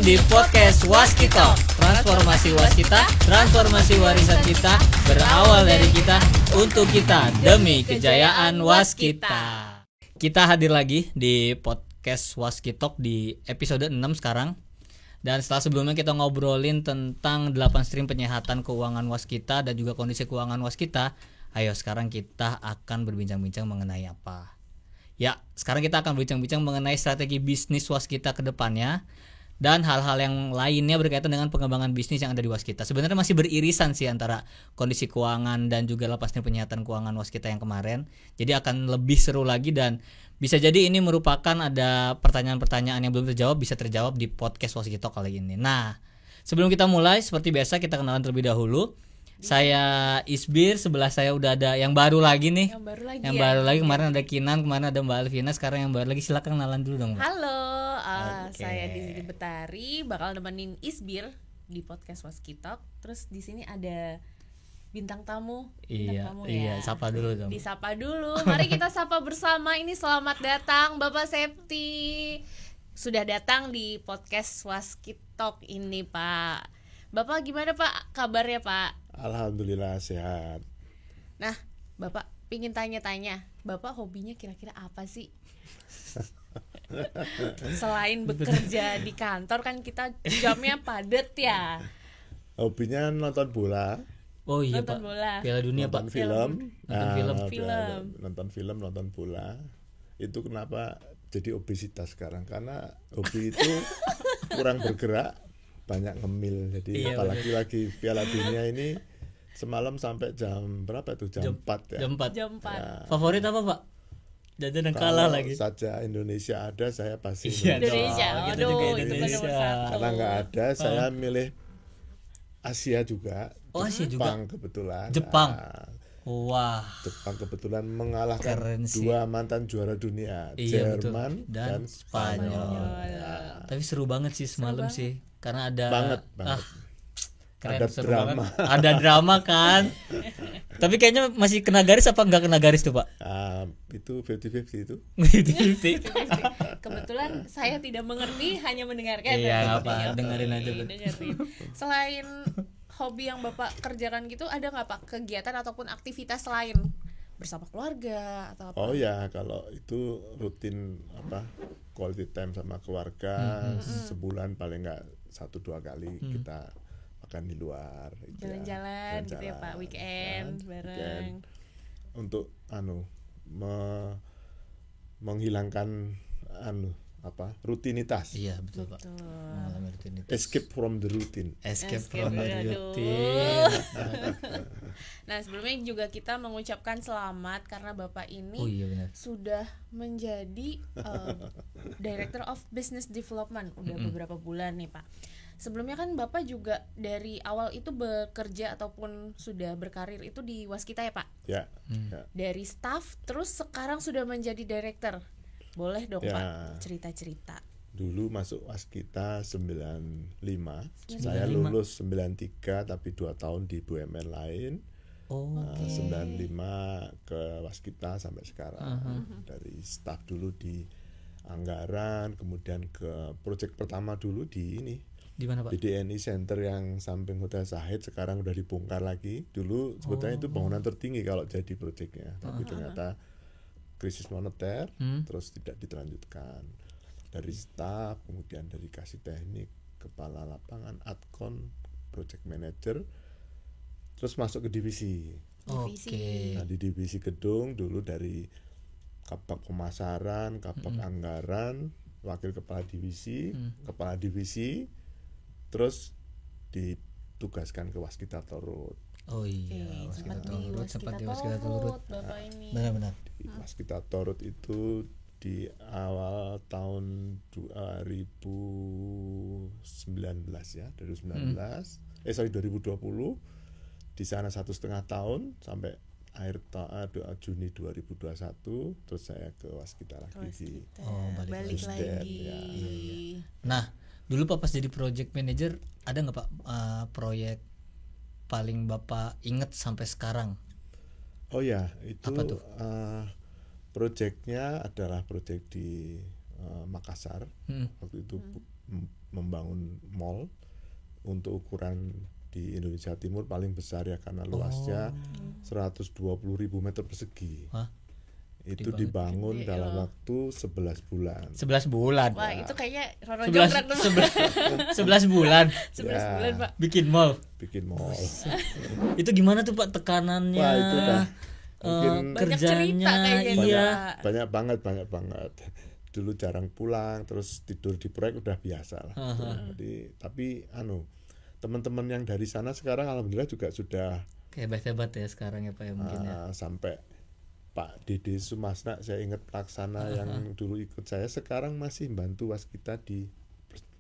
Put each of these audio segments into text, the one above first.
di podcast Waskita. Transformasi Waskita, transformasi warisan kita, berawal dari kita, untuk kita, demi kejayaan Waskita. Kita hadir lagi di podcast Waskitalk di episode 6 sekarang. Dan setelah sebelumnya kita ngobrolin tentang 8 stream penyehatan keuangan Waskita dan juga kondisi keuangan Waskita. Ayo sekarang kita akan berbincang-bincang mengenai apa? Ya, sekarang kita akan berbincang-bincang mengenai strategi bisnis Waskita ke depannya dan hal-hal yang lainnya berkaitan dengan pengembangan bisnis yang ada di Waskita. Sebenarnya masih beririsan sih antara kondisi keuangan dan juga lepasnya penyihatan keuangan Waskita yang kemarin. Jadi akan lebih seru lagi dan bisa jadi ini merupakan ada pertanyaan-pertanyaan yang belum terjawab bisa terjawab di podcast Waskita kali ini. Nah, sebelum kita mulai seperti biasa kita kenalan terlebih dahulu. Saya Isbir, sebelah saya udah ada yang baru lagi nih. Yang baru lagi kemarin ada Kinan, kemarin ada Mbak Alvina, sekarang yang baru lagi. Silakan kenalan dulu dong, Mbak. Halo, saya Dizzy Betari, bakal nemenin Isbir di podcast Waskitalk. Terus di sini ada bintang tamu. Iya, sapa dulu dong. Disapa dulu. Mari kita sapa bersama. Ini selamat datang Bapak Septi. Sudah datang di podcast Waskitalk ini, Pak. Bapak gimana, Pak? Kabarnya, Pak? Alhamdulillah sehat. Nah, Bapak pingin tanya-tanya, Bapak hobinya kira-kira apa sih? Selain bekerja di kantor kan kita jamnya padat ya. Hobinya nonton bola. Oh iya, nonton Pak. Bola. Piala Dunia, nonton Pak. Film. Nonton bola. Itu kenapa jadi obesitas sekarang? Karena hobi itu kurang bergerak, banyak ngemil. Jadi apalagi lagi Piala Dunia ini semalam sampai jam berapa tuh? Jam 4 ya. Jam 4. Ya. Favorit apa, Pak? Jajan yang kalah lagi. Saja Indonesia ada, saya pasti Indonesia. Kita juga Indonesia. Karena nggak ada, saya milih Asia juga. Oh, Asia Jepang juga. Kebetulan. Jepang. Nah, Wah. Jepang kebetulan mengalahkan Keren dua mantan juara dunia, Iya, Jerman dan Spanyol. Ya. Tapi seru banget sih semalam sih, karena ada Banget. Keren, Ada seru drama. banget. Ada drama kan. Tapi kayaknya masih kena garis apa enggak kena garis tuh, Pak? Itu 50-50 itu. Kebetulan saya tidak mengerti, hanya mendengarkan. Iya, apa? Dengerin aja. Dengerin. Selain hobi yang Bapak kerjakan gitu, ada nggak Pak kegiatan ataupun aktivitas lain bersama keluarga atau apa? Oh ya, kalau itu rutin quality time sama keluarga, sebulan paling nggak 1-2 kali kita makan di luar, jalan-jalan gitu ya Pak, weekend bareng. Untuk menghilangkan rutinitas. Iya, betul, Pak. Mengalami rutinitas. Escape from the routine. Escape from the routine. Nah, sebelumnya juga kita mengucapkan selamat karena Bapak ini sudah menjadi Director of Business Development udah beberapa bulan nih, Pak. Sebelumnya kan Bapak juga dari awal itu bekerja ataupun sudah berkarir itu di Waskita ya, Pak? Ya. Dari staff terus sekarang sudah menjadi director. Boleh dong Pak cerita-cerita. Dulu masuk Waskita 95. Saya lulus 93 tapi 2 tahun di BUMN lain. 95 ke Waskita sampai sekarang. Dari staff dulu di anggaran, kemudian ke proyek pertama dulu di mana, Pak? Di DNI Center yang samping Hotel Sahid, sekarang udah dibongkar lagi. Dulu sebetulnya itu bangunan tertinggi kalau jadi proyeknya, tapi ternyata krisis moneter, terus tidak diterlanjutkan. Dari staf, kemudian dari kasih teknik, kepala lapangan, adcon, project manager, terus masuk ke divisi. Nah, di divisi gedung dulu dari Kabak Pemasaran, Kabak Anggaran, wakil kepala divisi, terus ditugaskan ke Waskita Torut. Oh iya, sempat di Waskita Torut Bapak ini. Benar-benar. Di Waskita Torut itu di awal tahun 2019 ya, 2020. Di sana 1,5 tahun sampai akhir Juni 2021, terus saya ke Waskita lagi balik lagi. Ya. Nah, dulu Pak pas jadi project manager ada nggak Pak proyek paling Bapak inget sampai sekarang? Oh ya, itu apa tuh? Proyeknya adalah proyek di Makassar. Waktu itu membangun mall untuk ukuran di Indonesia Timur paling besar ya, karena luasnya 120.000 meter persegi. Itu dibangun dalam waktu 11 bulan. 11 bulan. Wah, itu kayaknya Roro Jonggrang tuh. 11 bulan. 11 bulan, Pak. Bikin mall. Itu gimana tuh Pak tekanannya? Wah, itu dah kerjanya banyak banget. Dulu jarang pulang, terus tidur di proyek udah biasa lah. Jadi tapi teman-teman yang dari sana sekarang alhamdulillah juga sudah hebat ya sekarang ya Pak ya mungkin ya. Sampai Pak Dede Sumasna, saya ingat pelaksana yang dulu ikut saya, sekarang masih bantu waskita di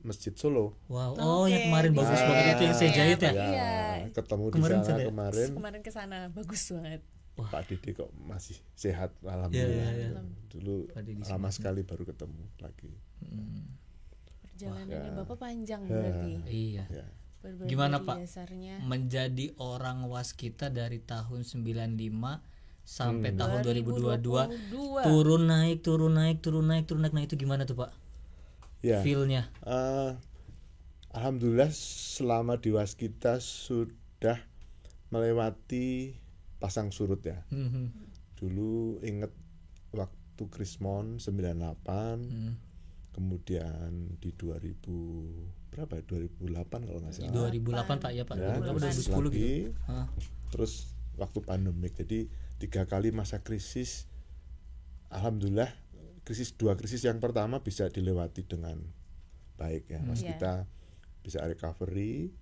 Masjid Solo. Wow, yang kemarin bagus banget itu yang saya jahit ya. Iya, ketemu di sana kemarin ke sana bagus banget. Pak Dede kok masih sehat alhamdulillah. Dulu lama sekali baru ketemu lagi. Perjalanannya Bapak panjang berarti. Iya. Gimana Pak menjadi orang waskita dari tahun 95 sampai tahun 2022 turun naik, nah itu gimana tuh Pak? Ya, feel-nya? Alhamdulillah selama di waskita sudah melewati pasang surut ya. Dulu inget waktu Krismon 98, kemudian di 2008 kalau nggak salah. 2008 Pak ya Pak. Ya, 2010 gitu. Terus waktu pandemik, jadi 3 kali masa krisis. Alhamdulillah dua krisis yang pertama bisa dilewati dengan baik ya. Kita bisa recovery,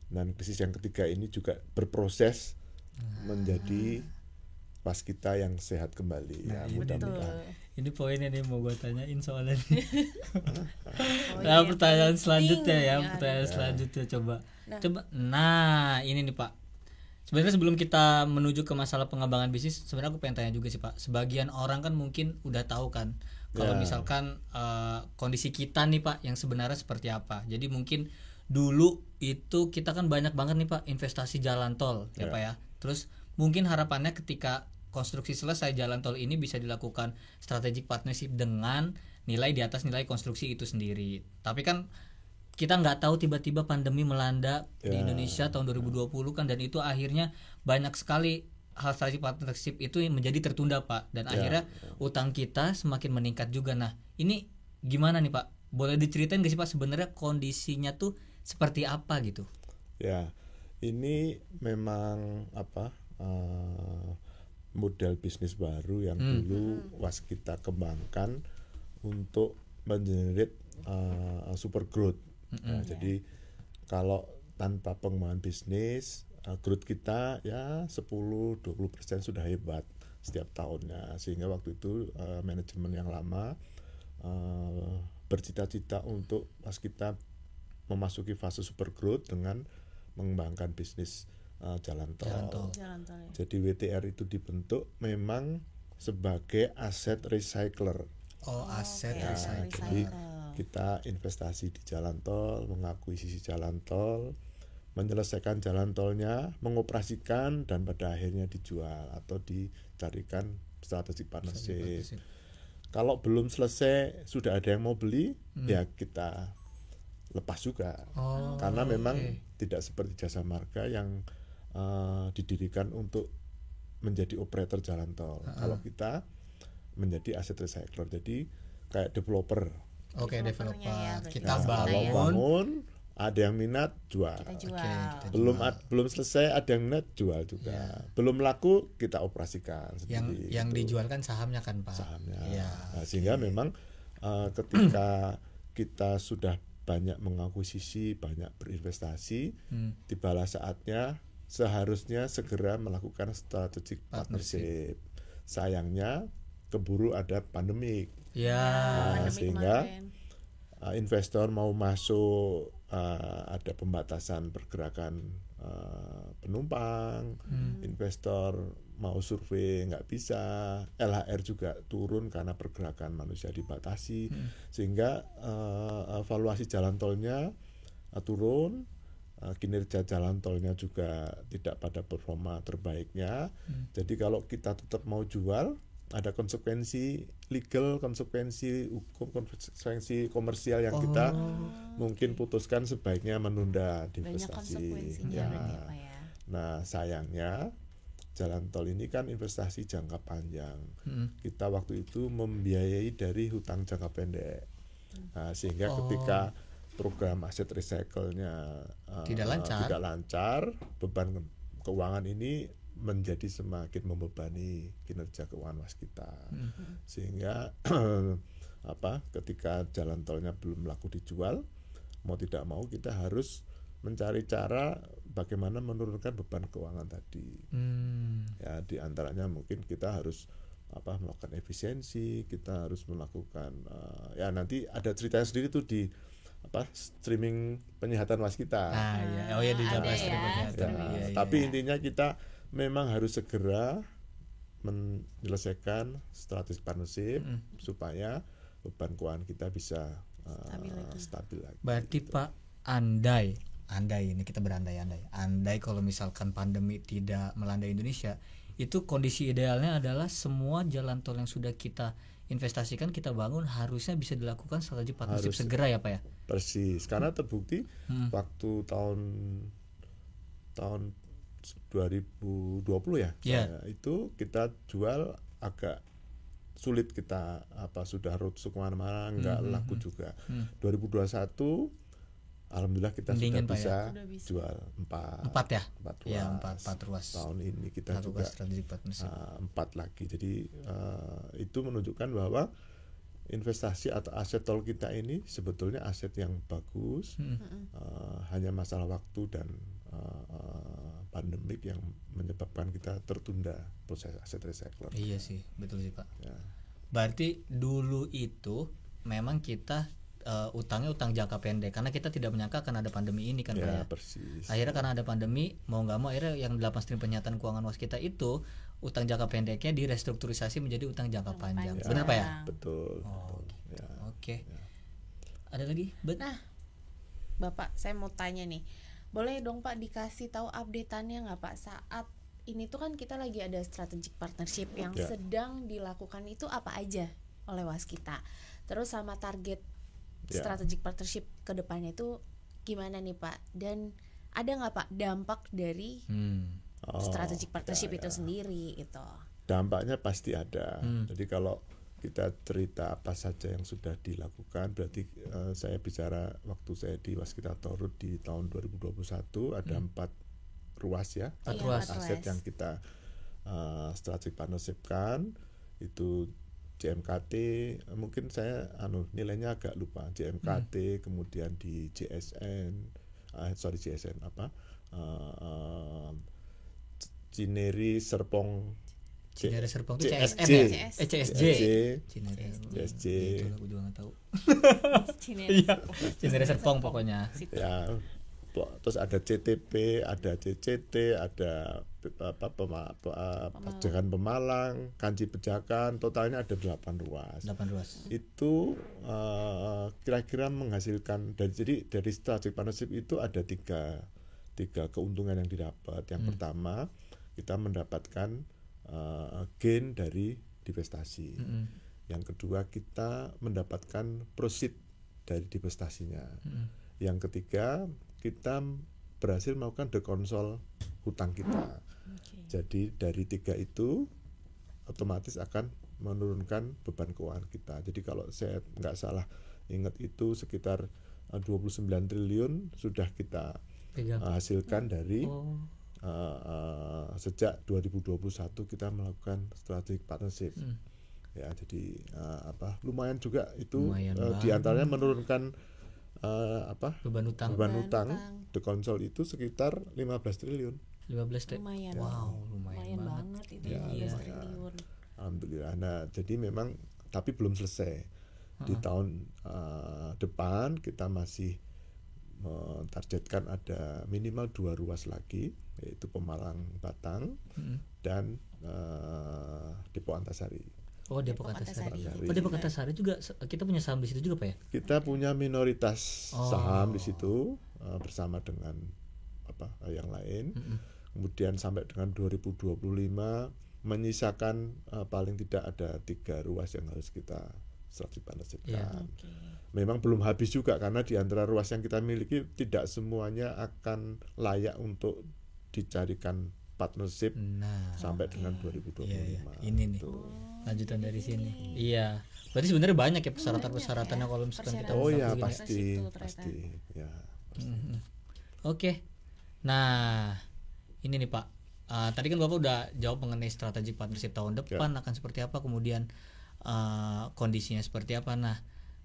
dan krisis yang ketiga ini juga berproses menjadi waskita yang sehat kembali. Mudah-mudahan. Ini poinnya nih mau gue tanyain soalnya nih. Pertanyaan selanjutnya coba. Nah ini nih Pak. Sebenarnya sebelum kita menuju ke masalah pengembangan bisnis, sebenarnya aku pengen tanya juga sih Pak. Sebagian orang kan mungkin udah tahu kan kalau misalkan kondisi kita nih Pak yang sebenarnya seperti apa. Jadi mungkin dulu itu kita kan banyak banget nih Pak investasi jalan tol ya Pak ya. Terus mungkin harapannya ketika konstruksi selesai jalan tol ini bisa dilakukan strategic partnership dengan nilai di atas nilai konstruksi itu sendiri. Tapi kan kita nggak tahu tiba-tiba pandemi melanda di Indonesia tahun 2020 kan, dan itu akhirnya banyak sekali hal strategic partnership itu yang menjadi tertunda Pak, dan akhirnya utang kita semakin meningkat juga. Nah ini gimana nih Pak? Boleh diceritain nggak sih Pak sebenarnya kondisinya tuh seperti apa gitu? Ya, ini memang model bisnis baru yang dulu waskita kembangkan untuk mengenerate super growth. Jadi kalau tanpa pengembangan bisnis, growth kita ya 10-20% sudah hebat setiap tahunnya. Sehingga waktu itu manajemen yang lama bercita-cita untuk waskita memasuki fase super growth dengan mengembangkan bisnis jalan tol. Jadi WTR itu dibentuk memang sebagai aset recycler. Recycler. Jadi kita investasi di jalan tol, mengakuisisi jalan tol, menyelesaikan jalan tolnya, mengoperasikan, dan pada akhirnya dijual atau dicarikan strategic partnership. Kalau belum selesai sudah ada yang mau beli, ya kita lepas juga. Karena memang tidak seperti jasa marga yang didirikan untuk menjadi operator jalan tol. Kalau kita menjadi aset recycler, jadi kayak developer. Developer. Kita bangun, ada yang minat jual. Belum selesai ada yang minat jual juga. Belum laku kita operasikan. Yang dijual kan sahamnya kan Pak. Sahamnya. Nah, sehingga memang ketika kita sudah banyak mengakuisisi, banyak berinvestasi, tibalah saatnya seharusnya segera melakukan strategic partnership. Sayangnya keburu ada pandemik. Sehingga investor mau masuk, ada pembatasan pergerakan penumpang, investor mau survei nggak bisa, LHR juga turun karena pergerakan manusia dibatasi, sehingga valuasi jalan tolnya turun, kinerja jalan tolnya juga tidak pada performa terbaiknya. Jadi kalau kita tetap mau jual, ada konsekuensi legal, konsekuensi hukum, konsekuensi komersial yang kita mungkin putuskan sebaiknya menunda investasi. Ya. Nah, sayangnya jalan tol ini kan investasi jangka panjang. Kita waktu itu membiayai dari hutang jangka pendek. Nah, sehingga ketika program aset recycle-nya tidak lancar, beban keuangan ini menjadi semakin membebani kinerja keuangan waskita. Sehingga ketika jalan tolnya belum laku dijual, mau tidak mau kita harus mencari cara bagaimana menurunkan beban keuangan tadi. Ya, di antaranya mungkin kita harus melakukan efisiensi, kita harus melakukan ya nanti ada ceritanya sendiri tuh di streaming penyihatan waskita. Di streaming. Tapi intinya kita memang harus segera menyelesaikan strategic partnership supaya beban keuangan kita bisa stabil lagi. Berarti gitu. Pak, andai ini kita berandai kalau misalkan pandemi tidak melanda Indonesia, itu kondisi idealnya adalah semua jalan tol yang sudah kita investasikan, kita bangun, harusnya bisa dilakukan strategic partnership segera ya Pak ya. Persis, karena terbukti waktu tahun 2020 ya, itu kita jual agak sulit, kita sudah roadshow kemana-mana nggak laku juga. 2021 alhamdulillah kita sudah bisa jual 4 ruas. Tahun ini kita juga 4 lagi. Jadi itu menunjukkan bahwa investasi atau aset tol kita ini sebetulnya aset yang bagus. Hanya masalah waktu dan pandemik yang menyebabkan kita tertunda proses aset recycler. Iya sih, betul sih Pak. Ya. Berarti dulu itu memang kita utangnya utang jangka pendek karena kita tidak menyangka akan ada pandemi ini kan Pak ya. Persis. Akhirnya karena ada pandemi, mau nggak mau akhirnya yang 8 stream penyataan keuangan waskita itu utang jangka pendeknya direstrukturisasi menjadi utang jangka panjang. Benar Pak ya? Betul. Oke. Ya. Ada lagi? Nah, Bapak, saya mau tanya nih. Boleh dong Pak dikasih tahu update-annya nggak Pak, saat ini tuh kan kita lagi ada strategic partnership yang sedang dilakukan itu apa aja oleh waskita. Terus sama target strategic partnership ke depannya itu gimana nih Pak? Dan ada nggak Pak dampak dari strategic partnership itu sendiri itu? Dampaknya pasti ada. Jadi kalau kita cerita apa saja yang sudah dilakukan, berarti saya bicara waktu saya di Waskita Torut di tahun 2021 ada 4 ruas ya, 4 ruas aset yang kita strategic partnership kan, itu JMKT, mungkin saya nilainya agak lupa, JMKT, kemudian di Cineri Serpong itu CSM ya? CSJ. CSJ. Aku juga nggak tahu. Cineri Serpong pokoknya. Ya. Terus ada CTP, ada CCT, ada Pajakan Pemalang, Kanci Pejakan, totalnya ada 8 ruas. Itu kira-kira menghasilkan dari strategic partnership itu ada tiga keuntungan yang didapat. Yang pertama, kita mendapatkan gain dari divestasi. Yang kedua, kita mendapatkan proceed dari divestasinya. Yang ketiga, kita berhasil melakukan dekonsol hutang kita. Jadi dari 3 itu otomatis akan menurunkan beban keuangan kita. Jadi kalau saya nggak salah ingat itu sekitar 29 triliun sudah kita hasilkan dari sejak 2021 kita melakukan strategic partnership. Ya, jadi lumayan juga itu, diantaranya menurunkan beban utang dekonsol itu sekitar 15 triliun. Lumayan. Wow, lumayan banget itu ya, 15 triliun. Alhamdulillah. Nah, jadi memang tapi belum selesai. Di tahun depan kita masih mentargetkan ada minimal 2 ruas lagi, yaitu Pemalang Batang dan Depok Antasari. Depok Antasari. Depok Antasari juga kita punya saham di situ juga Pak ya? Kita punya minoritas saham di situ bersama dengan yang lain. Kemudian sampai dengan 2025 menyisakan paling tidak ada 3 ruas yang harus kita structured partnership-kan. Memang belum habis juga karena di antara ruas yang kita miliki tidak semuanya akan layak untuk dicarikan partnership sampai dengan 2025. Ini nih lanjutan dari sini. Iya. Berarti sebenarnya banyak ya persyaratan-persyaratannya kalau misalkan kita Oh ya pasti ya. Oke. Nah, ini nih Pak. Tadi kan Bapak udah jawab mengenai strategic partnership tahun depan akan seperti apa, kemudian kondisinya seperti apa. Nah,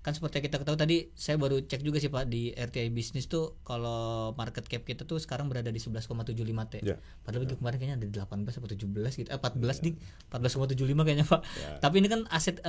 kan seperti kita ketahui tadi saya baru cek juga sih Pak di RTI Business tuh kalau market cap kita tuh sekarang berada di 11,75 T. Padahal minggu kemarin kayaknya ada di 18 atau 17 gitu. 14 di 14,75 kayaknya Pak. Tapi ini kan aset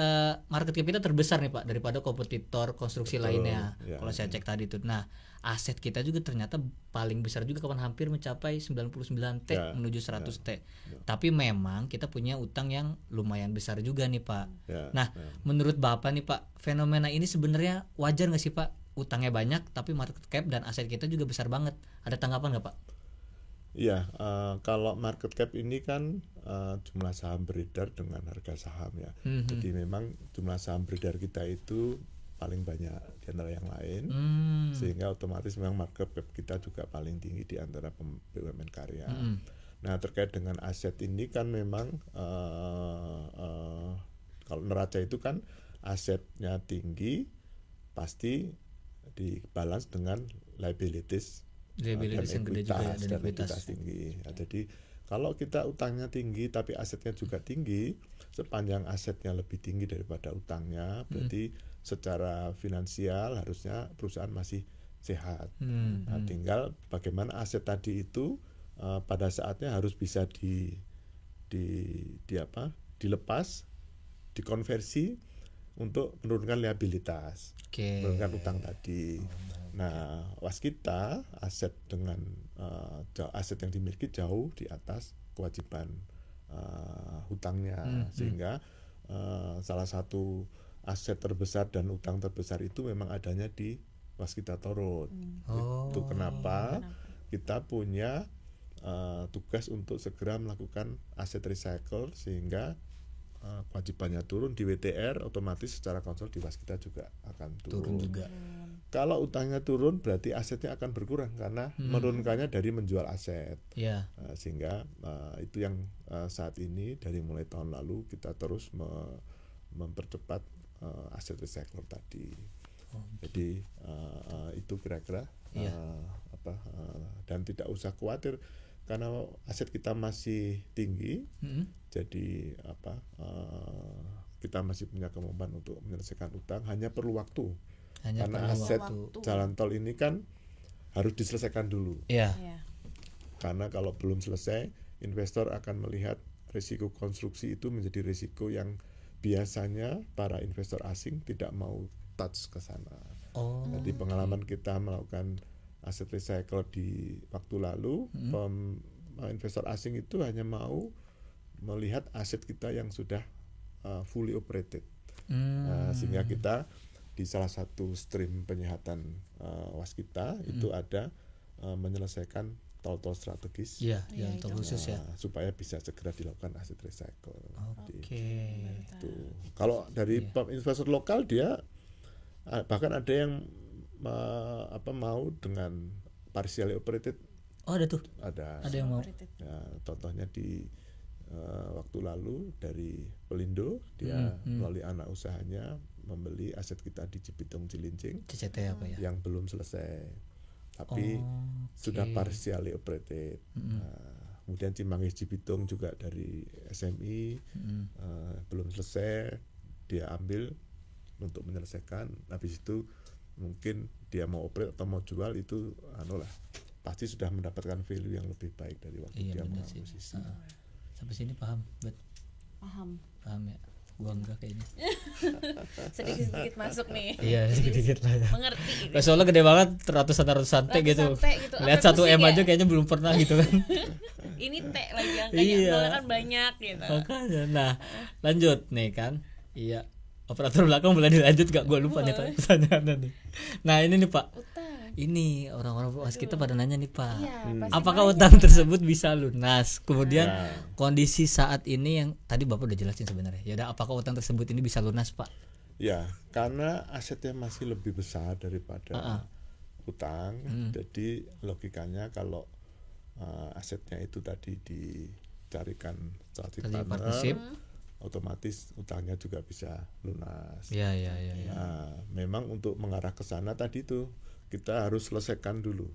market cap kita terbesar nih Pak daripada kompetitor konstruksi lainnya. Kalau saya cek tadi tuh. Nah, aset kita juga ternyata paling besar juga kawan, hampir mencapai 99 T menuju 100 T. Tapi memang kita punya utang yang lumayan besar juga nih Pak. Nah, menurut Bapak nih Pak, fenomena ini sebenarnya wajar nggak sih Pak? Utangnya banyak tapi market cap dan aset kita juga besar banget. Ada tanggapan nggak Pak? Iya, kalau market cap ini kan jumlah saham beredar dengan harga saham ya. Jadi memang jumlah saham beredar kita itu paling banyak di antara yang lain, sehingga otomatis memang market cap kita juga paling tinggi di antara BUMN karya. Nah, terkait dengan aset ini kan memang kalau neraca itu kan asetnya tinggi pasti dibalance dengan liabilities dan ekuitas tinggi. Nah, jadi kalau kita utangnya tinggi tapi asetnya juga tinggi, sepanjang asetnya lebih tinggi daripada utangnya, berarti secara finansial harusnya perusahaan masih sehat. Nah, tinggal bagaimana aset tadi itu pada saatnya harus bisa dilepas, dikonversi untuk menurunkan liabilitas, menurunkan utang tadi. Nah, waskita aset dengan aset yang dimiliki jauh di atas kewajiban hutangnya, sehingga salah satu aset terbesar dan utang terbesar itu memang adanya di waskita Torut. Itu kenapa kita punya tugas untuk segera melakukan aset recycle sehingga kewajibannya turun di WTR, otomatis secara konsol di waskita juga akan turun juga. Kalau utangnya turun berarti asetnya akan berkurang karena menurunkannya dari menjual aset. Sehingga itu yang saat ini dari mulai tahun lalu kita terus mempercepat aset recycler tadi. Jadi itu kira-kira dan tidak usah khawatir karena aset kita masih tinggi. Jadi kita masih punya kemampuan untuk menyelesaikan utang, hanya perlu waktu. Karena aset jalan tol ini kan harus diselesaikan dulu. Karena kalau belum selesai, investor akan melihat risiko konstruksi itu menjadi risiko yang biasanya para investor asing tidak mau touch ke sana. Jadi pengalaman kita melakukan aset recycle di waktu lalu, investor asing itu hanya mau melihat aset kita yang sudah fully operated. Sehingga kita di salah satu stream penyehatan waskita itu ada menyelesaikan tol-tol strategis, tol khusus supaya bisa segera dilakukan aset recycle. Kalau dari investor lokal dia bahkan ada yang mau dengan partially operated. Ada tuh. Ada yang mau. Ya, contohnya di waktu lalu dari Pelindo dia melalui anak usahanya membeli aset kita di Cibitung Cilincing, CCT apa ya? Yang belum selesai, tapi sudah partially operated. Kemudian Cimanggis Cibitung juga dari SMI belum selesai, dia ambil untuk menyelesaikan. Habis itu mungkin dia mau operate atau mau jual itu pasti sudah mendapatkan value yang lebih baik dari waktu dia mau posisi. Sampai sini paham, Bet? Paham ya. Gua enggak kayaknya. sedikit masuk nih. Iya, sedikit lah ya. Mengerti. Soalnya gede banget, ratusan T gitu. Lihat 1 M aja kayaknya belum pernah gitu kan. Ini T lagi angkanya, kan banyak gitu. Makanya. Nah, lanjut nih kan. Iya. Operator belakang boleh dilanjut gak? Gue lupa nih pertanyaannya nih. Nah ini nih Pak. Utang. Ini orang-orang waskita pada nanya nih Pak. Iya, apakah utang tersebut bisa lunas? Kemudian kondisi saat ini yang tadi Bapak udah jelasin sebenarnya. Ya udah, apakah utang tersebut ini bisa lunas Pak? Ya, karena asetnya masih lebih besar daripada utang. Jadi logikanya kalau asetnya itu tadi dicarikan strategic partnership, otomatis utangnya juga bisa lunas. Ya. Nah, memang untuk mengarah ke sana tadi tuh kita harus selesaikan dulu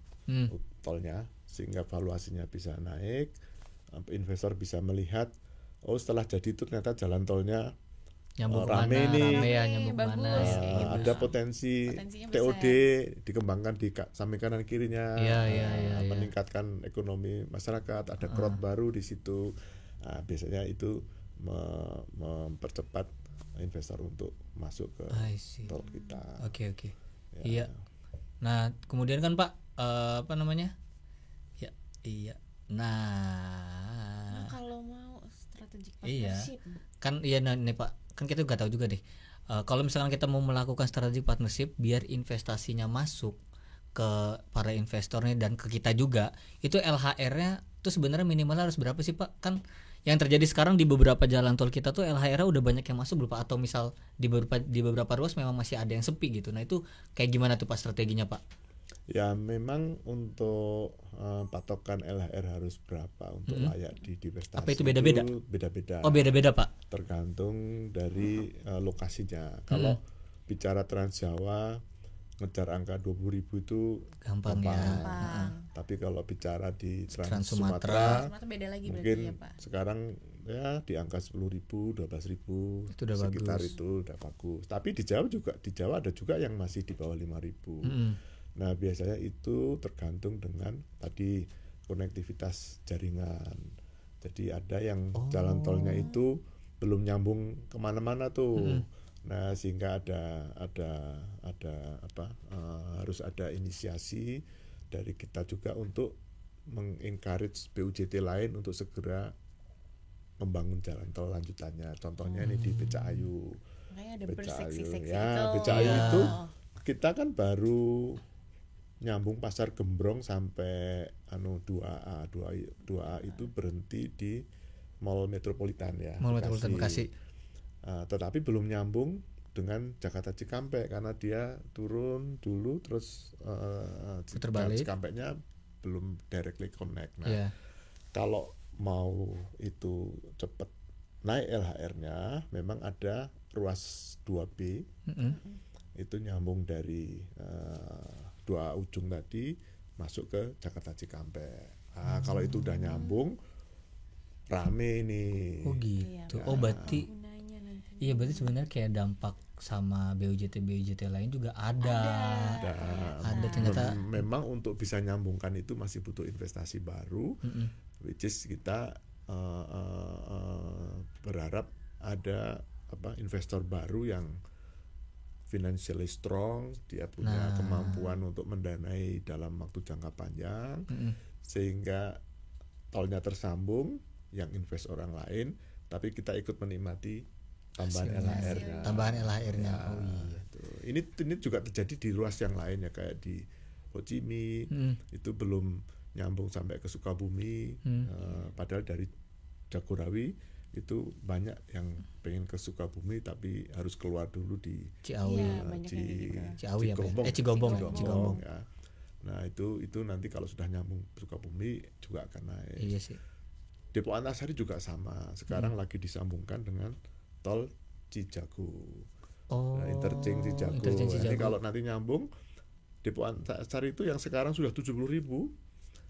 tolnya sehingga valuasinya bisa naik, investor bisa melihat setelah jadi itu ternyata jalan tolnya rame nih, bagus, ada potensinya TOD dikembangkan di samping kanan kirinya, meningkatkan ekonomi masyarakat, ada crowd baru di situ. Nah, biasanya itu mempercepat investor untuk masuk ke tol kita. Oke. Iya. Nah, kemudian kan Pak apa namanya? Ya, iya. Nah, kalau mau strategic partnership. Kan iya nih Pak. Kan kita nggak tahu juga deh. Kalau misalkan kita mau melakukan strategic partnership biar investasinya masuk ke para investornya dan ke kita juga, itu LHR-nya tuh sebenarnya minimal harus berapa sih Pak? Kan yang terjadi sekarang di beberapa jalan tol kita tuh LHR udah banyak yang masuk belum Pak? Atau misal di beberapa ruas memang masih ada yang sepi gitu. Nah itu kayak gimana tuh Pak strateginya Pak? Ya memang untuk patokan LHR harus berapa untuk layak di divestasi. Apa itu beda-beda? Beda-beda. Oh beda-beda Pak? Tergantung dari lokasinya. Kalau bicara Trans Jawa ngejar angka 20.000 itu gampang. Tapi kalau bicara di Trans Sumatera beda lagi mungkin ya, Pak. sekarang ya di angka 10.000, 12.000 itu udah sekitar bagus. Itu udah bagus. Tapi di Jawa ada juga yang masih di bawah 5.000. Nah biasanya itu tergantung dengan tadi konektivitas jaringan. Jadi ada yang jalan tolnya itu belum nyambung kemana-mana tuh. Nah sehingga harus ada inisiasi dari kita juga untuk mengencourage BUJT lain untuk segera membangun jalan tol lanjutannya. Contohnya ini di Becakayu. Makanya ada berseksi-seksi ya, Becakayu itu kita kan baru nyambung Pasar Gembrong sampai 2A itu berhenti di Mall Metropolitan ya. Mall Metropolitan Bekasi. Tetapi belum nyambung dengan Jakarta Cikampek karena dia turun dulu terus Cikampeknya belum directly connect. Nah, kalau mau itu cepat naik LHR-nya memang ada ruas 2B. Itu nyambung dari dua ujung tadi masuk ke Jakarta Cikampek. Kalau itu udah nyambung rame ini. Oh gitu. Berarti iya berarti sebenarnya kayak dampak sama BUJT lain juga ada ternyata. Memang untuk bisa nyambungkan itu masih butuh investasi baru, which is kita berharap ada investor baru yang financially strong, dia punya kemampuan untuk mendanai dalam waktu jangka panjang, sehingga tolnya tersambung, yang invest orang lain, tapi kita ikut menikmati tambahan LHR-nya. Ini juga terjadi di ruas yang lain ya, kayak di Ho Chi Minh itu belum nyambung sampai ke Sukabumi, padahal dari Jagorawi itu banyak yang pengen ke Sukabumi tapi harus keluar dulu di Cigombong ya. Nah itu nanti kalau sudah nyambung Sukabumi juga akan naik. Iya sih. Depo Antasari juga sama. Sekarang lagi disambungkan dengan tol Cijago. Interchange Cijago. Ini kalau nanti nyambung Depo Antasari itu yang sekarang sudah 70.000.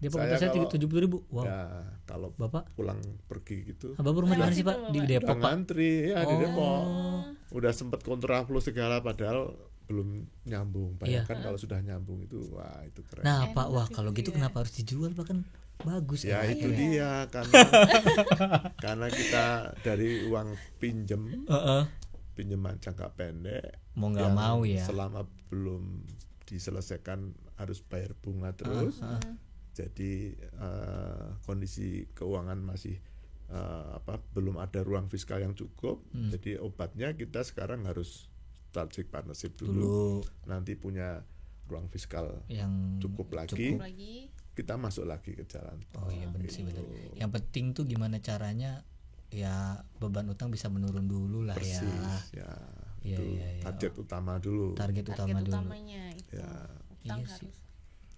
Depo Antasari 70.000. Wow. Ya, kalau Bapak pulang pergi gitu. Bapak rumah di mana sih Pak? Di Depok Pak. Ngantri ya di Depok. Udah sempat kontraflow segala padahal belum nyambung. Bayangkan kalau sudah nyambung itu, wah itu keren. Nah Pak, wah kalau gitu kenapa harus dijual Pak, kan bagus ya itu dia karena kita dari uang pinjaman jangka pendek mau nggak mau ya, selama belum diselesaikan harus bayar bunga terus. Jadi kondisi keuangan masih belum ada ruang fiskal yang cukup. Jadi obatnya kita sekarang harus strategic partnership dulu. Nanti punya ruang fiskal yang cukup lagi, kita masuk lagi ke jalan. Oh iya benar sih, benar. Yang penting tuh gimana caranya ya beban utang bisa menurun dulu lah. Persis, ya. Itu target utama dulu. Target utamanya itu. Ya. Utang harus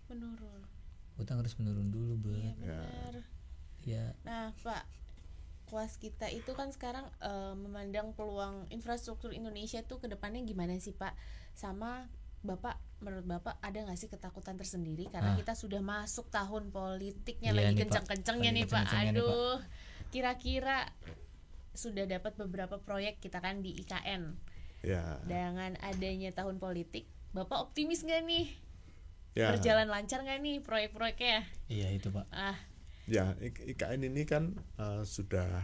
menurun. Utang harus menurun dulu, Bu. Iya benar. Ya. Nah, Pak, Waskita itu kan sekarang memandang peluang infrastruktur Indonesia tuh ke depannya gimana sih, Pak? Sama Bapak, menurut Bapak ada nggak sih ketakutan tersendiri karena kita sudah masuk tahun politiknya lagi kencang-kencangnya nih, Pak. Aduh, kira-kira sudah dapat beberapa proyek kita kan di IKN. Ya. Dengan adanya tahun politik, Bapak optimis nggak nih? Ya. Berjalan lancar nggak nih proyek-proyeknya? Iya itu, Pak. Ya, IKN ini kan sudah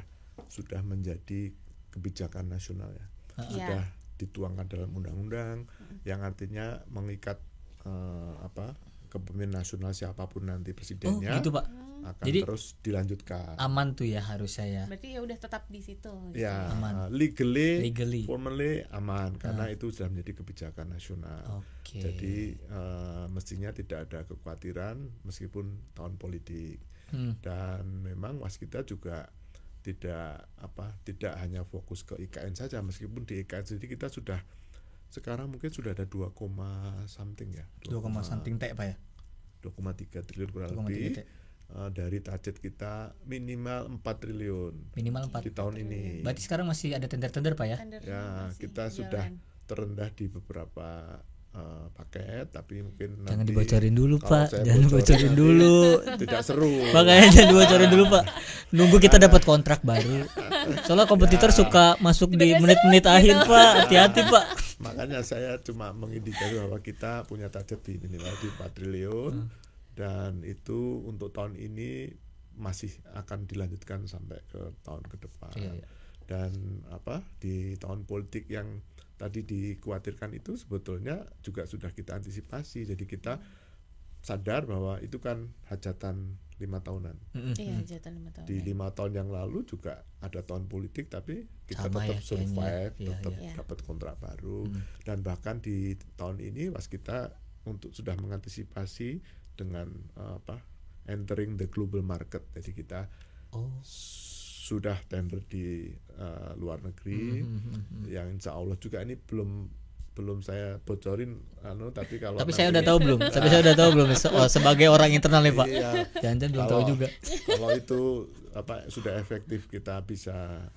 menjadi kebijakan nasional ya. Sudah dituangkan dalam undang-undang yang artinya mengikat kepemimpinan nasional siapapun nanti presidennya. Oh, gitu, Pak. Akan jadi, terus dilanjutkan. Aman tuh ya harusnya ya. Berarti ya udah tetap di situ. Ya, aman. Legally, formally aman karena itu sudah menjadi kebijakan nasional. Jadi mestinya tidak ada kekhawatiran meskipun tahun politik. Dan memang Waskita juga tidak hanya fokus ke IKN saja, meskipun di IKN sendiri kita sudah sekarang mungkin sudah ada 2, something ya. 2, something Pak ya. 2,3 triliun kurang lebih. Dari target kita minimal 4 triliun. Minimal 4 di tahun ini. Berarti sekarang masih ada tender-tender Pak ya? Ya, kita sudah terendah di beberapa paket, tapi mungkin jangan nanti dibocorin dulu Pak, jangan dibocorin dulu. Tidak seru. Makanya jangan dibocorin dulu Pak. Nunggu kita dapat kontrak baru. Soalnya kompetitor suka masuk di menit-menit akhir Pak. Hati-hati Pak. Makanya saya cuma mengindikasi bahwa kita punya target di minimal di 4 triliun dan itu untuk tahun ini masih akan dilanjutkan sampai ke tahun ke depan. Dan di tahun politik yang tadi dikhawatirkan itu sebetulnya juga sudah kita antisipasi. Jadi kita sadar bahwa itu kan hajatan 5 tahunan. Iya, hajatan 5 tahun. Di 5 tahun yang lalu juga ada tahun politik, tapi kita tetap survive, tetap dapat kontrak baru. Dan bahkan di tahun ini Waskita sudah mengantisipasi dengan entering the global market. Jadi kita sudah tender di luar negeri yang insya Allah juga ini belum saya bocorin tapi saya udah tahu belum sebagai orang internal nih Pak. Jangan belum tahu juga kalau itu sudah efektif kita bisa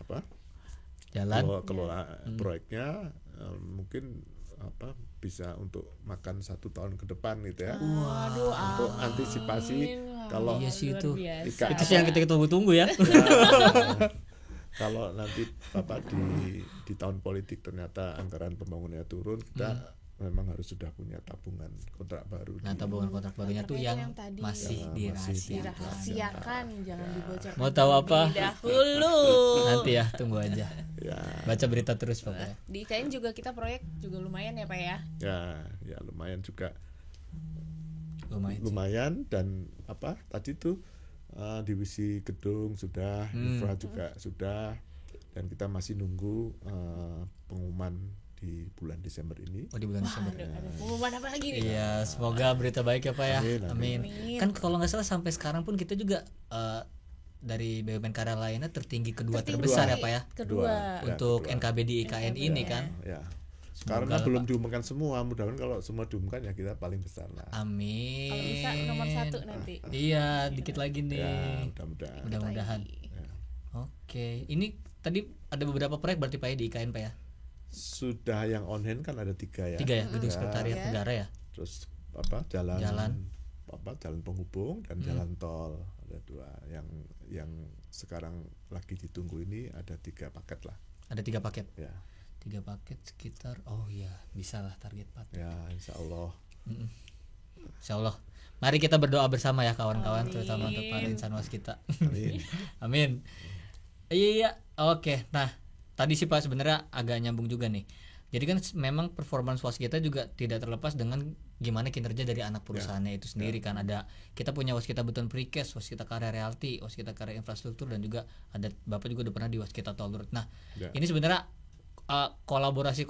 kelola proyeknya mungkin bisa untuk makan 1 tahun ke depan gitu ya. Untuk antisipasi kalau itu yang kita tunggu-tunggu ya. Kalau nanti di tahun politik ternyata anggaran pembangunannya turun, kita memang harus sudah punya tabungan kontrak baru. Nah, tabungan kontrak barunya tuh yang masih dirahasiakan, jangan dibocorkan. Mau tahu apa? Dahulu. Nanti ya, tunggu aja. Baca berita terus Pak. Di IKN juga kita proyek juga lumayan ya Pak ya. Ya lumayan juga. Lumayan dan tadi tuh divisi gedung sudah, infra juga sudah, dan kita masih nunggu pengumuman di bulan Desember ini. Di bulan Desember. Ada pengumuman apa lagi nih? Iya, semoga berita baik ya Pak ya. Amin. Kan kalau nggak salah sampai sekarang pun kita juga dari BUMN karya lainnya tertinggi kedua terbesar ya Pak ya. Kedua. Untuk NKB di IKN ini kan. Ya. Karena belum diumumkan semua, mudah-mudahan kalau semua diumumkan ya kita paling besar lah. Amin. Kalau bisa nomor 1 nanti. Iya, dikit lagi nih. Ya, mudah-mudahan. Ya. Oke, ini tadi ada beberapa proyek berarti Pak ya di IKN Pak ya? Sudah yang on hand kan ada 3 ya. 3 ya, gedung sekretariat negara ya. Terus jalan penghubung dan jalan tol ada 2. Yang sekarang lagi ditunggu ini ada 3 paket lah. Ada 3 paket. Ya. 3 paket sekitar bisa lah target 4. Ya, insya Allah. Insya Allah. Mari kita berdoa bersama ya kawan-kawan, terutama untuk para insan Waskita. Amin. Amin. Iya. Oke. Nah, tadi sih Pak sebenarnya agak nyambung juga nih. Jadi kan memang performance Waskita juga tidak terlepas dengan gimana kinerja dari anak perusahaannya itu sendiri kan. Ada kita punya Waskita Beton Precast, Waskita Karya Realty, Waskita Karya Infrastruktur, dan juga ada Bapak juga udah pernah di Waskita Toll Road. Nah, ini sebenarnya kolaborasi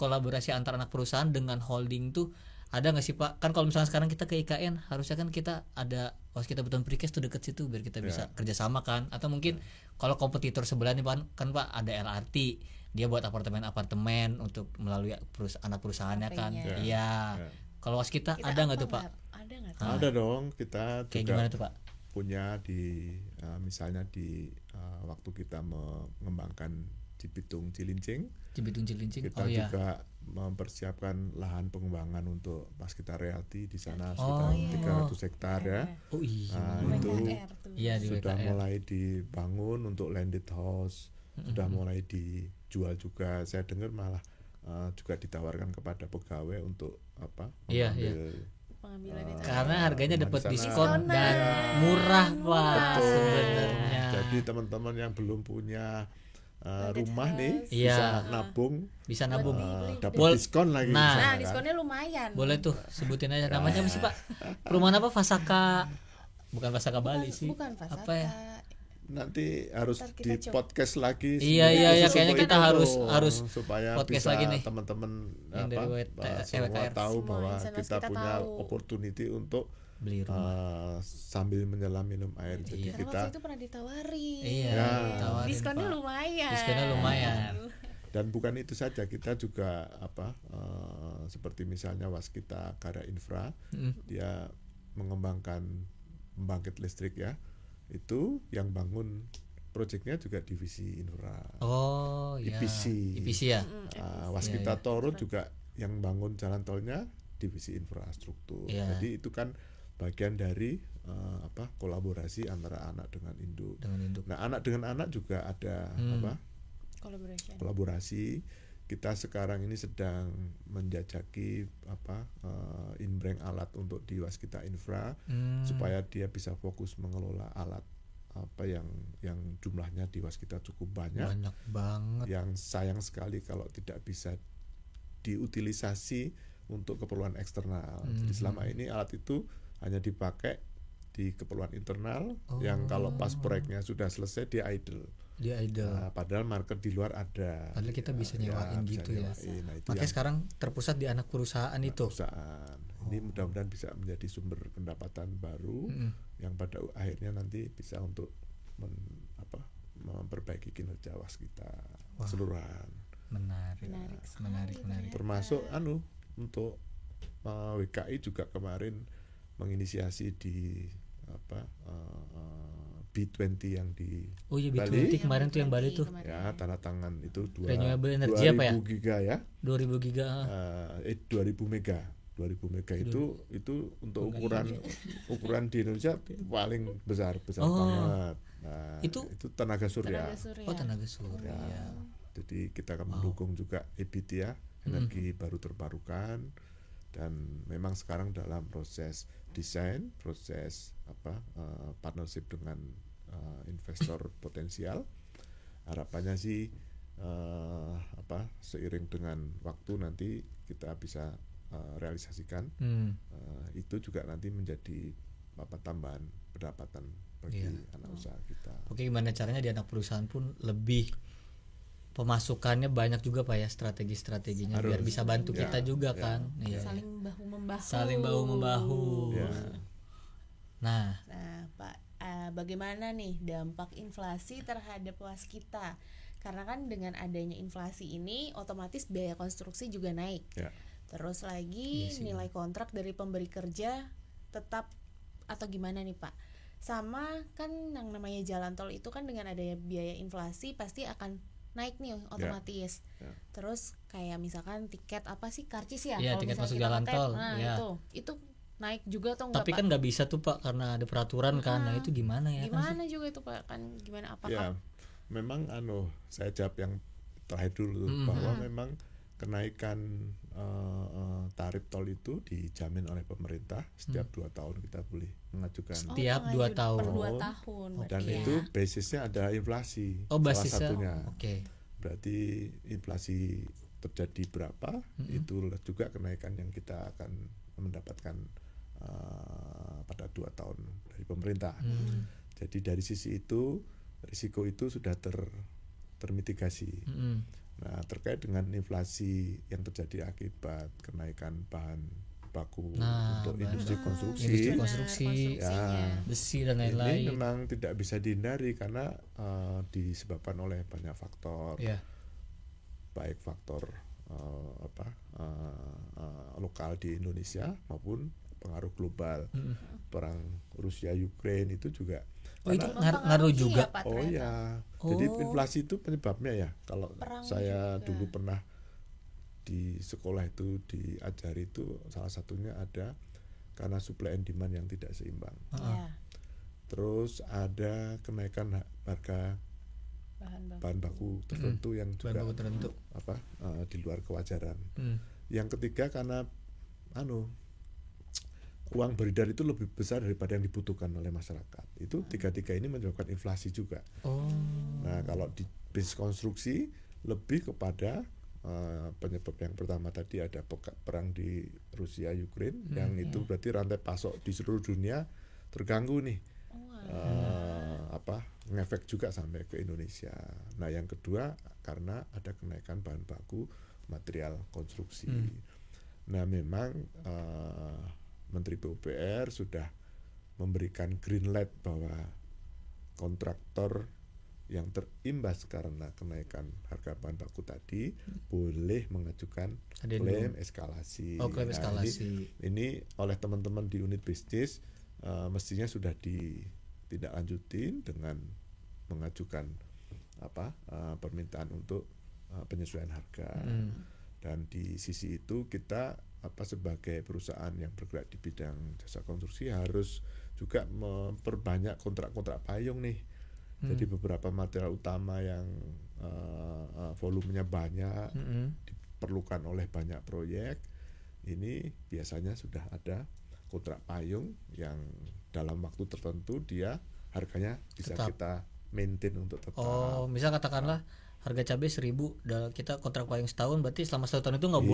antara anak perusahaan dengan holding tuh ada nggak sih Pak? Kan kalau misalnya sekarang kita ke IKN harusnya kan kita ada Waskita Beton Precast tuh deket situ biar kita bisa kerjasama kan. Atau mungkin kalau kompetitor sebelah nih kan Pak ada LRT, dia buat apartemen untuk melalui anak perusahaannya kan. Iya. Kalau Waskita ada nggak tuh Pak? Ada nggak? Ada dong, kita kayak juga gimana tuh Pak? punya di misalnya di waktu kita mengembangkan Cibitung Cilincing, kita juga mempersiapkan lahan pengembangan untuk Waskita Realty di sana sekitar 300 hektar ya. Oh iya. Itu sudah WKR. mulai dibangun untuk landed house, sudah mulai dijual juga. Saya dengar malah juga ditawarkan kepada pegawai untuk pengambilan itu. Karena harganya dapat diskon dan murah Pak sebenarnya. Jadi teman-teman yang belum punya rumah nih bisa nabung dapat diskon lagi. Nah, diskonnya lumayan. Boleh tuh sebutin aja namanya apa sih Pak? Perumahan apa? Fasaka. Bukan Fasaka Bali sih. Bukan Fasaka. Apa ya? Nanti harus di podcast lagi. Iya kayaknya kita harus supaya podcast bisa lagi nih. Teman-teman semua tahu bahwa kita punya opportunity untuk beli rumah sambil menyelam minum air. Jadi karena kita waktu itu pernah ditawari. Ditawarin, diskonnya Pak. lumayan. Diskonnya lumayan. Dan bukan itu saja, kita juga seperti misalnya Waskita Karya Infra, dia mengembangkan pembangkit listrik ya. Itu yang bangun proyeknya juga divisi infra. EPC ya. Waskita Toll Road juga yang bangun jalan tolnya divisi infrastruktur. Jadi itu kan bagian dari kolaborasi antara anak dengan induk. Nah, anak dengan anak juga ada kolaborasi. Kita sekarang ini sedang menjajaki inbreng alat untuk di Waskita Infra supaya dia bisa fokus mengelola alat yang jumlahnya di Waskita cukup banyak banget. Yang sayang sekali kalau tidak bisa diutilisasi untuk keperluan eksternal. Jadi selama ini alat itu hanya dipakai di keperluan internal yang kalau pas proyeknya sudah selesai dia idle. Padahal market di luar ada. Padahal kita bisa nyewain gitu ya. Nah, makanya sekarang terpusat di anak perusahaan itu. Ini mudah-mudahan bisa menjadi sumber pendapatan baru yang pada akhirnya nanti bisa untuk memperbaiki kinerja Waskita keseluruhan. Menarik. Termasuk untuk WKI juga kemarin menginisiasi di B20 yang di Bali. B20 kemarin tuh yang Bali tuh. Ya, tanda tangan itu 2000 giga ya. 2000 giga. 2000 mega. 2000 mega itu untuk ukuran di Indonesia paling besar banget. Nah, itu tenaga surya. Tenaga surya. Jadi kita akan mendukung juga EBIT ya, energi baru terbarukan, dan memang sekarang dalam proses desain, proses partnership dengan investor potensial. Harapannya sih seiring dengan waktu nanti kita bisa realisasikan. Itu juga nanti menjadi tambahan pendapatan bagi anak usaha kita. Oke, gimana caranya di anak perusahaan pun lebih pemasukannya banyak juga Pak ya, strategi-strateginya biar bisa bantu kita juga kan. Saling bahu membahu. Nah Pak, bagaimana nih dampak inflasi terhadap Waskita? Karena kan dengan adanya inflasi ini otomatis biaya konstruksi juga naik. Terus lagi nilai kontrak dari pemberi kerja tetap atau gimana nih Pak? Sama kan yang namanya jalan tol itu kan dengan adanya biaya inflasi pasti akan naik nih otomatis. Terus kayak misalkan tiket karcis ya? Iya, tiket masuk jalan tol. Nah itu naik juga atau enggak? Tapi kan nggak bisa tuh Pak karena ada peraturan kan. Nah itu gimana ya? Gimana juga itu Pak? Kan gimana apakah? Ya, memang saya jawab yang terakhir dulu bahwa memang kenaikan tarif tol itu dijamin oleh pemerintah. Setiap 2 tahun kita boleh mengajukan. Setiap 2 tahun. Per 2 tahun. Dan itu basisnya ada inflasi. Salah satunya. Berarti inflasi terjadi berapa? Itu juga kenaikan yang kita akan mendapatkan pada 2 tahun dari pemerintah. Jadi dari sisi itu risiko itu sudah termitigasi. Nah, terkait dengan inflasi yang terjadi akibat kenaikan bahan baku untuk industri konstruksi, ya, besi dan lain-lain, ini memang tidak bisa dihindari karena disebabkan oleh banyak faktor, baik faktor lokal di Indonesia maupun pengaruh global. Perang Rusia Ukraine itu juga itu ngaruh juga. Jadi inflasi itu penyebabnya ya. Kalau saya juga dulu pernah di sekolah itu diajari itu salah satunya ada karena supply and demand yang tidak seimbang. Terus ada kenaikan harga bahan baku tertentu yang juga di luar kewajaran. Yang ketiga karena uang beredar itu lebih besar daripada yang dibutuhkan oleh masyarakat. Itu tiga-tiga ini menyebabkan inflasi juga. Nah, kalau di bisnis konstruksi lebih kepada penyebab yang pertama tadi ada perang di Rusia Ukraine, yang itu berarti rantai pasok di seluruh dunia terganggu nih. Ngefek juga sampai ke Indonesia. Nah, yang kedua karena ada kenaikan bahan baku material konstruksi. Nah, memang Menteri PUPR sudah memberikan green light bahwa kontraktor yang terimbas karena kenaikan harga bahan baku tadi boleh mengajukan klaim eskalasi. Klaim eskalasi. Ini oleh teman-teman di unit bisnis mestinya sudah ditindaklanjutin dengan mengajukan permintaan untuk penyesuaian harga. Dan di sisi itu kita sebagai perusahaan yang bergerak di bidang jasa konstruksi harus juga memperbanyak kontrak-kontrak payung nih. Jadi beberapa material utama yang volumenya banyak diperlukan oleh banyak proyek, ini biasanya sudah ada kontrak payung yang dalam waktu tertentu dia harganya bisa kita maintain untuk tetap. Misal katakanlah harga cabai 1.000, kita kontrak payung setahun, berarti selama 1 tahun itu nggak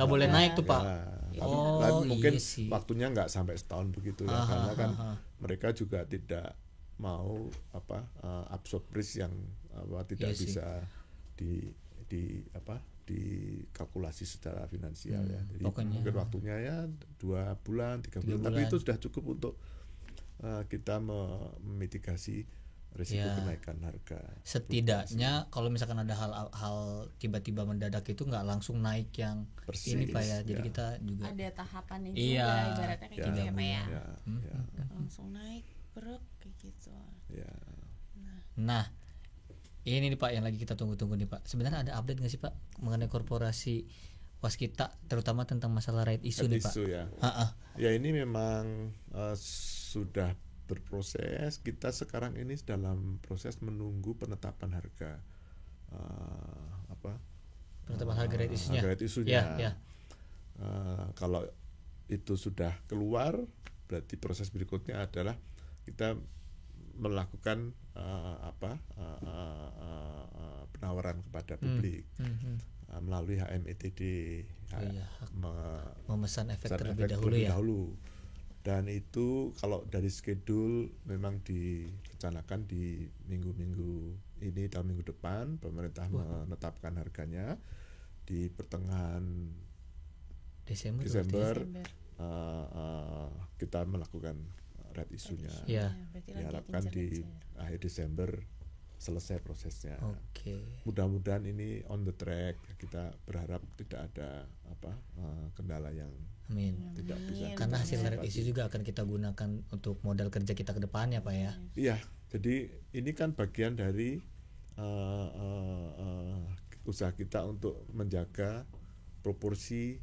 boleh naik tuh Pak. Mungkin waktunya nggak sampai setahun begitu ya, karena kan mereka juga tidak mau absorb risk yang tidak bisa dikalkulasi secara finansial ya. Jadi mungkin waktunya ya 2 bulan, 3 bulan, tapi itu sudah cukup untuk kita memitigasi risiko kenaikan harga. Setidaknya kalau misalkan ada hal tiba-tiba mendadak itu nggak langsung naik yang ini Pak ya. Jadi kita juga ada tahapannya juga, ibaratnya kayak gitu ya Pak ya. Langsung naik berek kayak gitu. Nah, ini nih Pak yang lagi kita tunggu-tunggu nih Pak. Sebenarnya ada update nggak sih Pak mengenai korporasi Waskita, terutama tentang masalah right issue nih Pak? Ya ini memang sudah berproses. Kita sekarang ini dalam proses menunggu penetapan harga penetapan harga right issue-nya. Harga right issue-nya. Kalau itu sudah keluar, berarti proses berikutnya adalah kita melakukan penawaran kepada publik melalui HMETD, memesan efek terlebih dahulu. Dan itu kalau dari schedule memang direncanakan di minggu-minggu ini atau minggu depan pemerintah menetapkan harganya di pertengahan Desember. Kita melakukan right issue-nya. Diharapkan di akhir Desember selesai prosesnya. Mudah-mudahan ini on the track. Kita berharap tidak ada kendala yang tidak bisa. Karena hasil right issue juga akan kita gunakan untuk modal kerja kita ke depannya Pak ya. Iya, jadi ini kan bagian dari usaha kita untuk menjaga proporsi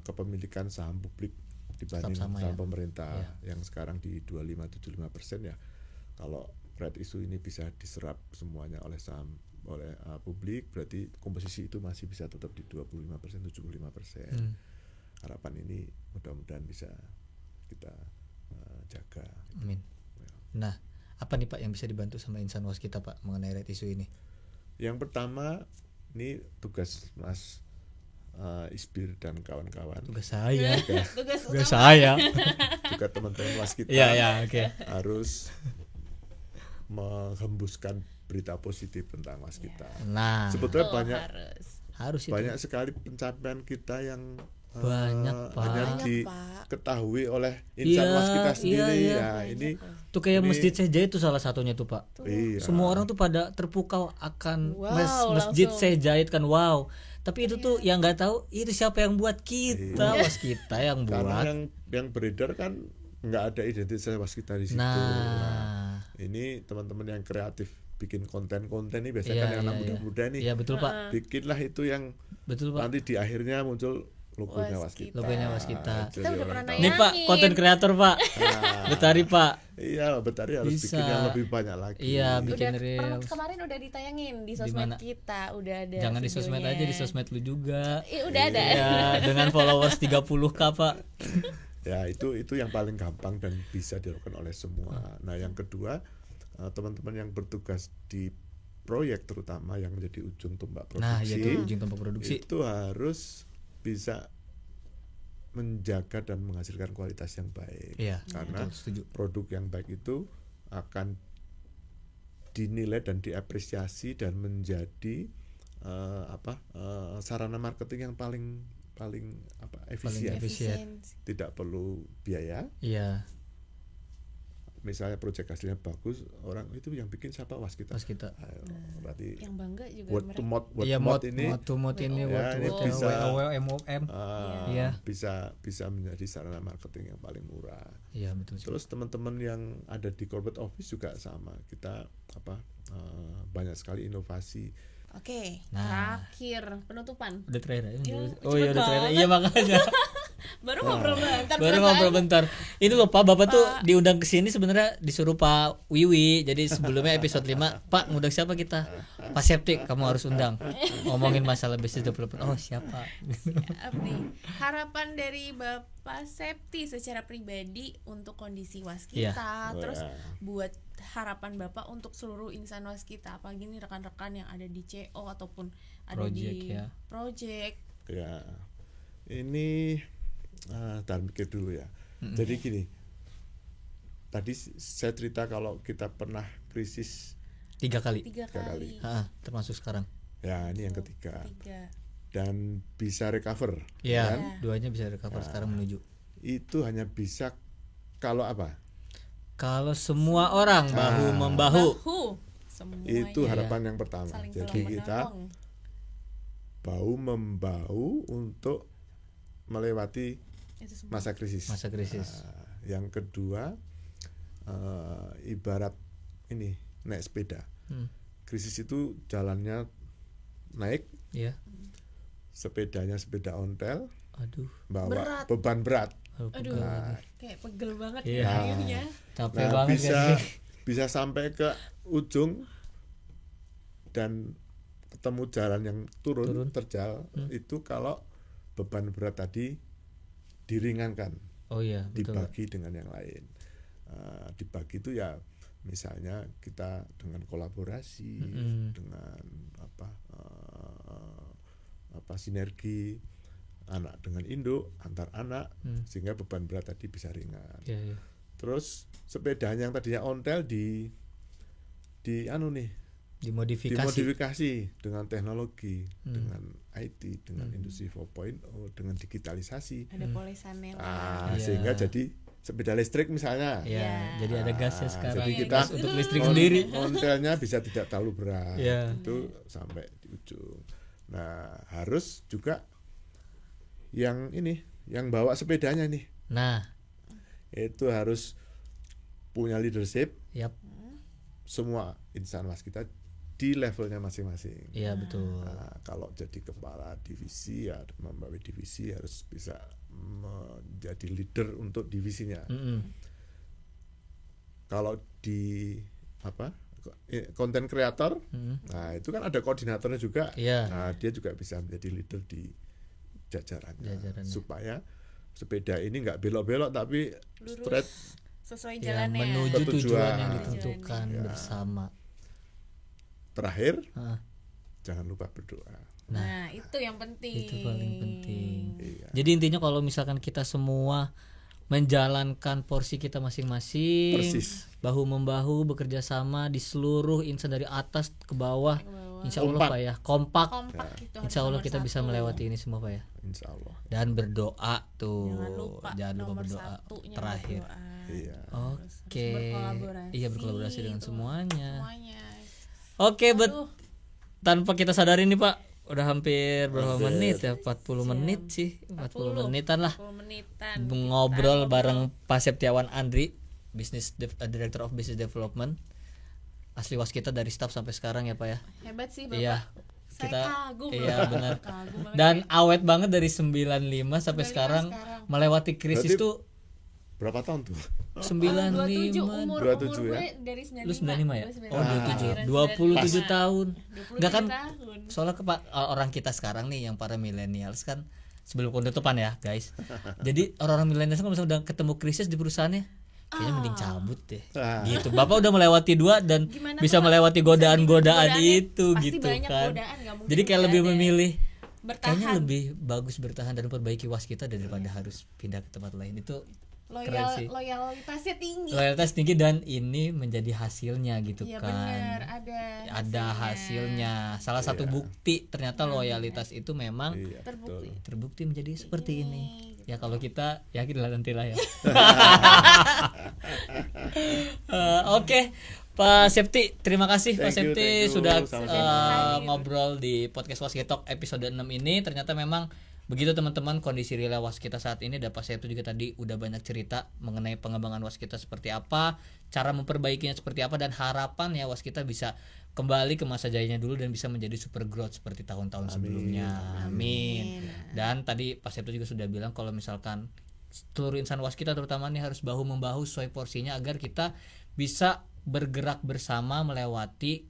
kepemilikan saham publik dibanding saham pemerintah yang sekarang di 25-75% ya. Kalau right issue ini bisa diserap semuanya oleh saham publik, berarti komposisi itu masih bisa tetap di 25%, 75%. Harapan ini mudah-mudahan bisa kita jaga. Amin. Nah, apa nih Pak yang bisa dibantu sama insan Waskita Pak mengenai right issue ini? Yang pertama, ini tugas Mas Isbir dan kawan-kawan. Tugas saya. Tugas saya. Juga teman-teman waskita harus menghembuskan berita positif tentang waskita. Nah, sebetulnya harus banyak sekali pencapaian kita yang banyak hanya diketahui oleh insan waskita sendiri. Ini tuh kayak Masjid Syekh Zayed itu salah satunya tuh Pak. Iya. Semua orang tuh pada terpukau akan Masjid Syekh Zayed kan, wow. Tapi itu tuh yang nggak tahu itu siapa yang buat, kita waskita yang buat. Karena yang beredar kan nggak ada identitas waskita di situ. Nah, ini teman-teman yang kreatif bikin konten-konten ini biasanya kan yang anak muda-muda nih. Iya betul Pak. Bikinlah itu yang betul Pak. Nanti di akhirnya muncul logonya waskita. Logonya waskita. Kita udah pernah nayangin. Nih Pak, konten kreator Pak. Betari Pak. Iya, Betari harus bikin yang lebih banyak lagi. Iya, bikin reels. Kemarin udah ditayangin di sosmed kita, udah ada. Jangan di sosmed aja, di sosmed lu juga. Udah ada. Iya, dengan followers 30k Pak. Ya, itu yang paling gampang dan bisa dilakukan oleh semua. Nah, yang kedua, teman-teman yang bertugas di proyek terutama yang menjadi ujung tombak produksi, itu harus bisa menjaga dan menghasilkan kualitas yang baik. Karena produk yang baik itu akan dinilai dan diapresiasi dan menjadi sarana marketing yang paling efisien. Tidak perlu biaya. Iya. Misalnya proyek hasilnya bagus, orang itu yang bikin siapa? Waskita. Berarti yang bangga juga word to mouth ini bisa menjadi sarana marketing yang paling murah. Iya, betul. Terus teman-teman yang ada di corporate office juga sama. Kita banyak sekali inovasi. Oke, terakhir penutupan. Udah terakhir ya? Udah terakhir. Iya makanya. Baru ngobrol bentar. Ini loh Pak, Bapak tuh diundang ke sini sebenarnya disuruh Pak Wiwi. Jadi sebelumnya episode 5, Pak ngundang siapa kita? Pak Septik, kamu harus undang. Ngomongin masalah business development. Oh, siapa? Siap nih. Harapan dari Bapak Septi secara pribadi untuk kondisi waskita, terus buat harapan Bapak untuk seluruh insan waskita, apalagi nih rekan-rekan yang ada di CO ataupun ada di project. Ya. Ini dan mikir dulu ya. Jadi gini, tadi saya cerita kalau kita pernah krisis 3 kali. Termasuk sekarang. Ya, ini yang ketiga. Dan bisa recover. Ya, duanya bisa recover sekarang menuju. Itu hanya bisa kalau apa? Kalau semua orang bahu membahu. Itu harapan yang pertama. Jadi kita bahu membahu untuk melewati masa krisis. Yang kedua, ibarat ini naik sepeda. Krisis itu jalannya naik, sepedanya sepeda ontel, bawa beban berat. Kayak pegel banget akhirnya. Capek banget bisa sampai ke ujung dan ketemu jalan yang turun. Terjal itu kalau beban berat tadi diringankan, dibagi dengan yang lain. Dibagi itu ya misalnya kita dengan kolaborasi, dengan sinergi anak dengan induk, antar anak, sehingga beban berat tadi bisa ringan. Terus sepedanya yang tadinya ontel dimodifikasi dengan teknologi, dengan IT, dengan industri 4.0, dengan digitalisasi. Ada polesannya. Sehingga jadi sepeda listrik misalnya. Jadi ada gasnya sekarang. Jadi kita untuk listrik sendiri. Ontelnya bisa tidak terlalu berat. Itu sampai di ujung. Nah, harus juga yang bawa sepedanya nih. Nah, itu harus punya leadership. Semua insan waskita di levelnya masing-masing. Iya, betul. Nah, kalau jadi kepala divisi ya membawa divisi harus bisa menjadi leader untuk divisinya. Kalau di konten kreator, nah itu kan ada koordinatornya juga. Nah, dia juga bisa menjadi leader di jajarannya. Supaya sepeda ini nggak belok-belok tapi straight sesuai jalannya, menuju tujuan yang ditentukan bersama. Terakhir, jangan lupa berdoa. Nah, itu yang penting. Itu paling penting. Iya. Jadi intinya kalau misalkan kita semua menjalankan porsi kita masing-masing, Persis. bahu membahu bekerja sama di seluruh insan dari atas ke bawah, insya Allah Pak ya, kompak. Gitu, Insya Allah kita bisa melewati ini semua Pak ya. Insya Allah. Dan berdoa tuh, jangan lupa berdoa terakhir. Iya. Oke. Iya, berkolaborasi dengan gitu. semuanya. Semuanya. Oke, tanpa kita sadari nih Pak, udah hampir berapa menit ya? 40 menit sih, 40 menitan lah. 40 menitan. Ngobrol bareng Pak Septiawan Andri, Director of Business Development. Asli waskita dari staff sampai sekarang ya Pak ya. Hebat sih Bapak. Iya. Saya kagum. Iya benar. Kagum banget. Dan awet banget dari 95 sampai sekarang melewati krisis. Berarti tuh berapa tahun tuh? 27 95. umur 27 gue ya? dari 95. Lu 95 ya? Gue Oh 27 tahun. 27 Enggak kan? tahun. Soalnya orang kita sekarang nih yang para millennials kan, sebelum penutupan ya guys. Jadi orang-orang millennials kan misalnya udah ketemu krisis di perusahaannya, kayaknya mending cabut deh. Gitu. Bapak udah melewati 2 dan Gimana bisa tuh, Pak? melewati godaan-godaan Godaannya itu pasti gitu banyak kan. godaan, nggak mungkin Jadi kayak nggak lebih ada. memilih Bertahan. kayaknya lebih bagus bertahan dan memperbaiki waskita daripada harus pindah ke tempat lain. Itu keren sih. Loyalitasnya tinggi. Loyalitas tinggi dan ini menjadi hasilnya gitu Iya kan. benar, ada hasilnya. Salah satu bukti ternyata loyalitas itu memang Iya, terbukti. betul. terbukti menjadi seperti ini. Ya kalau kita yakin lah nanti lah ya. Oke, Pak Septi, terima kasih Pak Thank you, Septi thank you. sudah Sama-sama. ngobrol di podcast Waskitalk episode 6 ini. Ternyata memang begitu teman-teman kondisi real waskita saat ini. Dan Pak Septi juga tadi udah banyak cerita mengenai pengembangan waskita seperti apa, cara memperbaikinya seperti apa, dan harapan ya waskita bisa kembali ke masa jayanya dulu dan bisa menjadi super growth seperti tahun-tahun sebelumnya. Amin. Dan tadi Pak Septi juga sudah bilang kalau misalkan seluruh insan waskita terutama nih harus bahu membahu sesuai porsinya agar kita bisa bergerak bersama melewati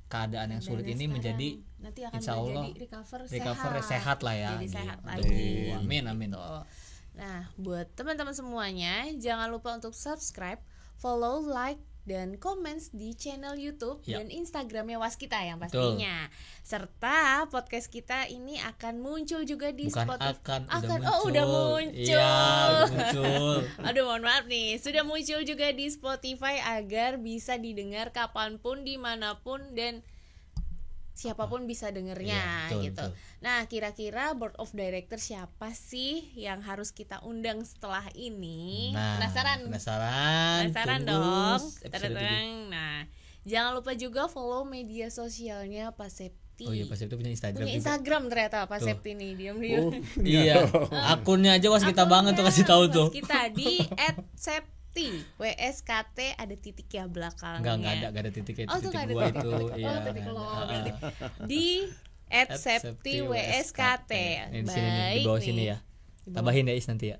keadaan yang sulit ini menjadi nanti akan insya Allah recover sehat lah ya. Jadi sehat Gitu. lagi. Amin amin. Nah, buat teman-teman semuanya, jangan lupa untuk subscribe, follow, like, dan comments di channel YouTube dan Instagramnya Waskita yang pastinya. Serta podcast kita ini akan muncul juga di Spotify. Udah muncul. Iya, udah muncul. Aduh, mohon maaf nih, sudah muncul juga di Spotify agar bisa didengar kapanpun, dimanapun, dan siapapun bisa dengernya gitu. Betul. Nah, kira-kira board of director siapa sih yang harus kita undang setelah ini? Nah, Penasaran tunggu dong. episode 7. Nah, jangan lupa juga follow media sosialnya Pak Septi. Oh iya, Pak Septi punya Instagram. Punya Instagram ternyata Pak Septi nih, diam-diam. Iya, akunnya aja waskita banget tuh kasih tahu tuh. Kita di @septi WSKT ada titik ya belakangnya. Enggak ada titik ya, tuh titik nggak ada gua titik. itu. Iya. Titik lo berarti. Di @septi WSKT. Di sini nih, di bawah sini ya. Tambahin ya Is nanti ya.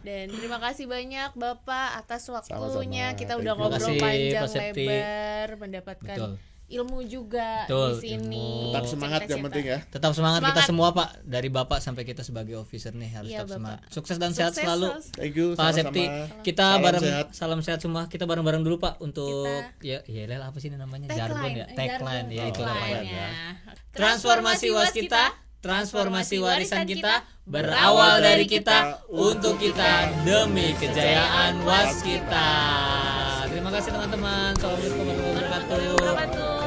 Dan terima kasih banyak Bapak atas waktunya. Sama-sama. Kita Thank udah you. ngobrol Terima kasih, panjang Pak Septi. lebar, mendapatkan ilmu juga Betul, di sini. ilmu. Tetap semangat yang penting ya. Tetap semangat kita semua Pak, dari Bapak sampai kita sebagai officer nih harus Iya, tetap Bapak. semangat. Sukses dan sehat selalu. Thank you. Pak sama-sama. Septi, kita Salam bareng sehat. salam sehat semua. Kita bareng-bareng dulu Pak untuk Kita- ya apa sih ini namanya? Tagline. Jargon ya. Tagline ya itu Tagline-nya. Transformasi waskita, transformasi warisan kita berawal dari kita, untuk kita, demi kejayaan waskita. Terima kasih teman-teman. Assalamualaikum warahmatullahi wabarakatuh.